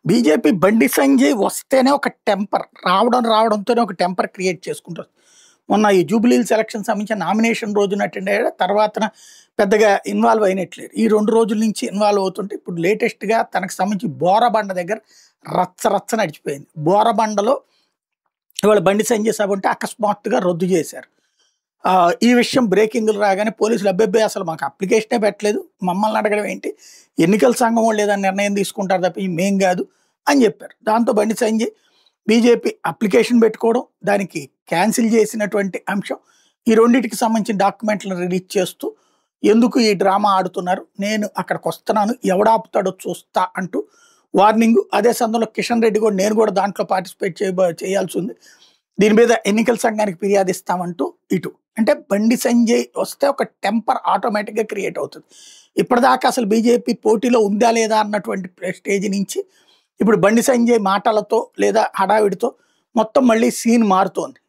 BJP Bandi Sanjay వస్తేనే ఒక temper రావడంతోనే ఒక టెంపర్ క్రియేట్ చేసుకుంటారు. మొన్న ఈ జూబ్లీహిల్స్ ఎలక్షన్ సంబంధించిన నామినేషన్ రోజున అటెండ్ అయ్యాడు. తర్వాతన పెద్దగా ఇన్వాల్వ్ అయినట్లేదు. ఈ 2 రోజుల నుంచి ఇన్వాల్వ్ అవుతుంటే ఇప్పుడు లేటెస్ట్‌గా తనకు సంబంధించి బోరబండ దగ్గర రచ్చ నడిచిపోయింది. బోరబండలో ఇవాళ బండి సంజయ్ సభ ఉంటే అకస్మాత్తుగా రద్దు చేశారు. ఈ విషయం బ్రేకింగ్‌లు రాగానే పోలీసులు అబ్బబ్బే! అసలు మాకు అప్లికేషనే పెట్టలేదు. మమ్మల్ని అడగడం ఏంటి? ఎన్నికల సంఘం వాళ్ళు ఏదైనా నిర్ణయం తీసుకుంటారు తప్ప మేం కాదు అని చెప్పారు. దాంతో బండి సంజయ్ బీజేపీ అప్లికేషన్ పెట్టుకోవడం, దానికి క్యాన్సిల్ చేసినటువంటి అంశం, ఈ రెండిటికి సంబంధించిన డాక్యుమెంట్లను రిలీజ్ చేస్తూ ఎందుకు ఈ డ్రామా ఆడుతున్నారు, నేను అక్కడికి వస్తున్నాను, ఎవడాపుతాడో చూస్తా అంటూ వార్నింగ్. అదే సమయంలో కిషన్ రెడ్డి కూడా నేను కూడా దాంట్లో పార్టిసిపేట్ చేయాల్సి ఉంది, దీని మీద ఎన్నికల సంఘానికి ఫిర్యాదు ఇస్తామంటూ ఇటు అంటే బండి సంజయ్ వస్తే ఒక టెంపర్ ఆటోమేటిక్గా క్రియేట్ అవుతుంది. ఇప్పటిదాకా అసలు బీజేపీ పోటీలో ఉందా లేదా అన్నటువంటి స్టేజ్ నుంచి ఇప్పుడు బండి సంజయ్ మాటలతో లేదా హడావిడితో మొత్తం మళ్ళీ సీన్ మారుతోంది.